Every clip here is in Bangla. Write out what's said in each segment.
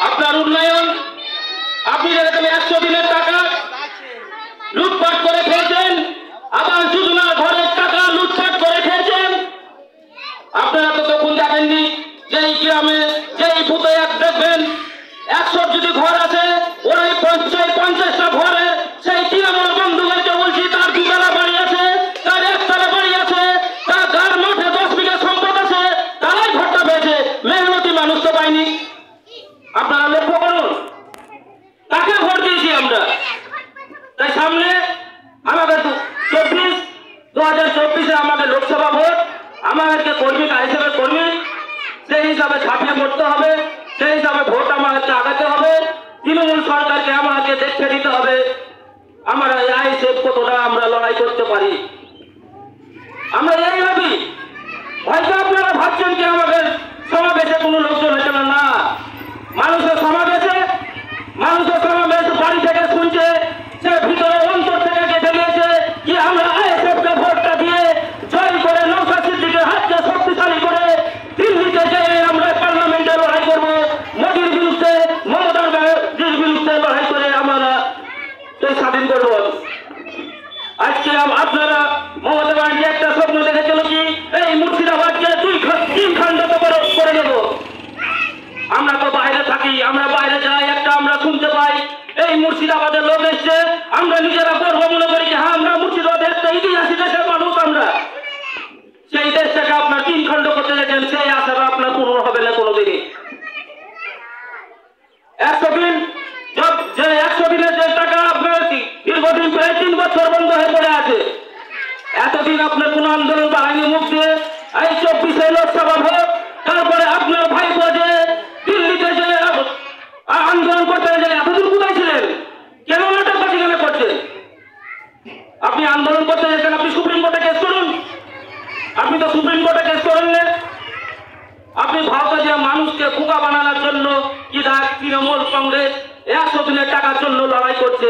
আপনার উন্নয়ন, আপনি যেরকম 100 দিনের টাকা লুটপাট করে খেয়েছেন, আবার যোজনার ঘরের টাকা লুটপাট করে খেয়েছেন। আপনারা তো তখন দেখেননি যেই গ্রামে যেই বুথে দেখবেন 100 যদি ঘর আছে, ওরাই 50টা ঘরে সেই তৃণমূল বন্ধুদেরকে বলছি তার 2তলা বাড়ি আছে, তার 1তলা বাড়ি আছে, তার গার মাঠে 10 বিঘা সম্পদ আছে, তারাই ভোটটা পেয়েছে, মেহনতি মানুষ তো পাইনি। আপনারা লক্ষ্য করুন, তাকে ভোট দিয়েছি আমরা। তাই সামনে আমাদের 2024-এ আমাদের লোকসভা ভোট, আমাদেরকে কর্মী হিসেবে কর্মী সেই হিসাবে ঝাঁপিয়ে পড়তে হবে, সেই হিসাবে ভোট আমাদেরকে আগাতে হবে। তৃণমূল সরকারকে আমাদেরকে দেখে দিতে হবে আমরা আইএসএফ কতটা আমরা লড়াই করতে পারি। আমরা এই ভাবি, হয়তো আপনারা ভাবছেন কি আমাদের সমাবেশে কোনো লোকজন হচ্ছে না, মানুষের সমাবেশ বাড়ি থেকে শুনছে, সে ভিতরে অন্তর থেকে গেঁথে নিয়েছে কি আমরা আইএসএফকে ভোটটা দিয়ে জয় করে নওশাদ সিদ্দিকীর হাতকে শক্তিশালী করে দিল্লিতে যেয়ে আমরা পার্লামেন্টে লড়াই করবো, মোদীর বিরুদ্ধে, মমতার বিরুদ্ধে লড়াই করে আমরা স্বাধীন করবো। আজকে আপনারা মমতা ব্যানার্জি একটা স্বপ্ন দেখেছিল কি এই মুর্শিদাবাদকে 3 খণ্ড করে দেবো। আমরা তো বাইরে থাকি, আমরা বাইরে যাই, একটা আমরা শুনতে পাই এই মুর্শিদাবাদের লোক এসছে, আমরা নিজেরা গর্ব মনে করি যে হ্যাঁ আমরা মুর্শিদাবাদের একটা ইতিহাসী দেশের মানুষ। আমরা সেই দেশটাকে আপনার 3 খণ্ড করতে যাচ্ছেন, সেই আশাটা আপনার পূরণ হবে না কোনোদিনই। 100 দিন যে 100 দিনের যে টাকা আপনার দীর্ঘদিন প্রায় 3 বছর বন্ধ হয়ে পড়ে আছে, এতদিন আপনার কোন আন্দোলন বাহিনী মুখ দিয়ে এই 24-এ লোকসভা ভোট, তারপরে আপনার ভাইপো যে দিল্লিতে যে আন্দোলন করতে যায়, এতদিন কোথায় ছিলেন? কেন নাটকবাজি কেন করছেন? আপনি আন্দোলন করতে যেতেন, আপনি সুপ্রিম কোর্টে কেস করুন। আপনি তো সুপ্রিম কোর্টে কেস করেন না। আপনি ভাবতে যে মানুষকে বোকা বানানোর জন্য কি তৃণমূল কংগ্রেস 100 দিনের টাকার জন্য লড়াই করছে,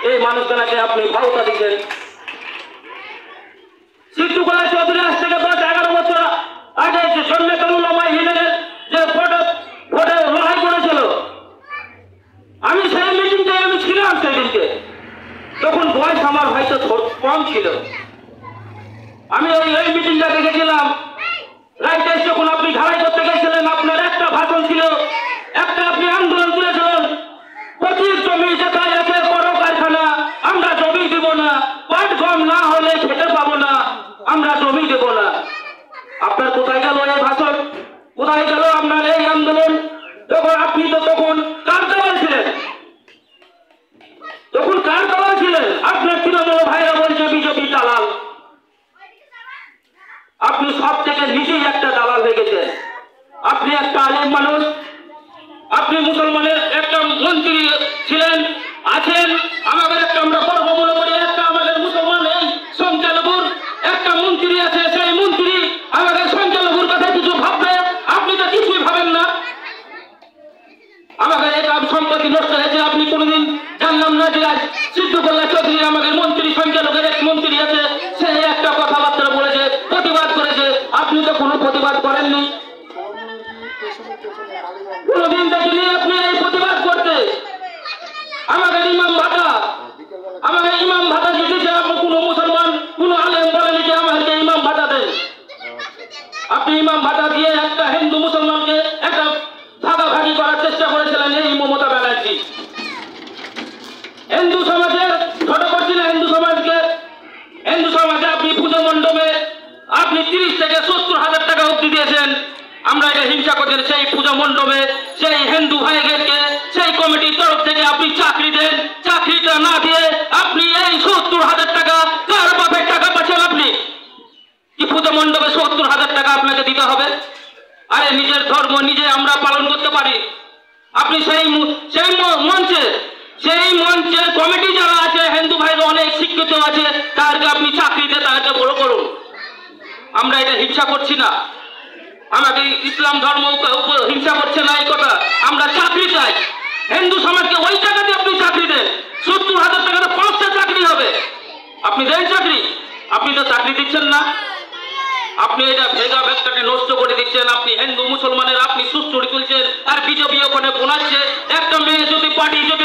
এই মানুষগুলাকে আপনি ভাবতা দিচ্ছেন। সিদ্ধুকলা চৌধুরী আজ থেকে 10-11 বছর আগে যে ভোটে লড়াই করেছিল, আমি সেই মিটিংটাই আমি ছিলাম সেদিনকে, তখন বয়স আমার হয়তো কম ছিল। আমি ওই মিটিংটা দেখেছিলাম। রাইটার্স যখন আপনি ঢালাই করতে গেছিলেন, আপনার একটা ভাষণ ছিল, একটা আপনি আন্দোলন করেছিলেন, প্রচুর জমি যেটাই আছে বড় কারখানা, আমরা জমি দিব না, পাট গম না হলে খেতে পাবো না, আমরা জমি দেব না। আপনার কোথায় গেল এই ভাষণ? কোথায় গেল আপনার এই আন্দোলন? তখন আপনি তো তখন কার দল ছিলেন? তখন কার দল ছিলেন? আপনার তৃণমূল ভাইরা বলছে বিজেপি দালাল। আপনি সব থেকে নিজেই একটা দালাল হয়ে গেছেন। আপনি একটা আলেম মানুষ, আপনি মুসলমানের একটা মন্ত্রী ছিলেন, আছেন। আমাদের একটা আমরা গর্ব মনে করি, একটা আমাদের মুসলমান এই সংখ্যালঘুর একটা মন্ত্রী আছে, সেই মন্ত্রী আমাদের সংখ্যালঘুর কথা কিছু ভাববে, আপনি তো কিছুই ভাবেন না। আমাদের এটা সম্পত্তি নষ্ট হয়েছে, আপনি কোনোদিন জানলাম না যে আজ সিদ্ধুকলা চৌধুরী আমাদের মন্ত্রী, সংখ্যালঘুর এক মন্ত্রী আছে, সে একটা কথাবার্তা বলেছে, প্রতিবাদ করেছে, আপনি তো কোনো প্রতিবাদ করেননি। কোনদিন দেখিনি আপনি এই প্রতিবাদ করতে। আমাদের ইমাম ভাতা দিতেছে, আপনি কোনো মুসলমান কোনো আলেম বলেনি যে আমাদেরকে ইমাম ভাতা দেন। আপনি ইমাম ভাতা দিয়ে একটা হিন্দু মুসলমানকে একটা ভাগাভাগি করার চেষ্টা করেছিলেন এই মমতা ব্যানার্জি। হিন্দু সমাজে ছোট করছি না, হিন্দু সমাজে আপনি পুজো মণ্ডপে আপনি 30 থেকে 70,000 টাকা অব্দি দিয়েছেন। আমরা এটা হিংসা করছেন, সেই পুজো মণ্ডপে সেই হিন্দু ভাইদেরকে সেই কমিটির তরফ থেকে আপনি চাকরি দেন, চাকরিটা না দিয়ে আপনি এই 70,000 টাকা কার বাপের টাকা পাচ্ছেন? আপনি কি পুজো মণ্ডপে 70,000 টাকা আপনাকে দিতে হবে? আরে নিজের ধর্ম নিজে আমরা পালন করতে পারি। আপনি সেই মঞ্চে কমিটি যারা আছে, হিন্দু ভাইরা অনেক শিক্ষিত আছে, তাদেরকে আপনি চাকরি দিয়ে তাদেরকে বড় করুন। আমরা এটা হিংসা করছি না, আমাদের ইসলাম ধর্ম হিংসা করছে না এই কথা। আমরা চাকরি চাই, হিন্দু সমাজকে ওই টাকা দিয়ে আপনি চাকরি দেন। 70,000 টাকাতে 5টা চাকরি হবে, আপনি দেন চাকরি? আপনি তো চাকরি দিচ্ছেন না। আপনি এটা ভেদাভেদটাকে নষ্ট করে দিচ্ছেন। আপনি হিন্দু মুসলমানের আপনি সুস্থ তুলছেন, আর বিজেপি ওখানে বোনাচ্ছে, পার্টি যদি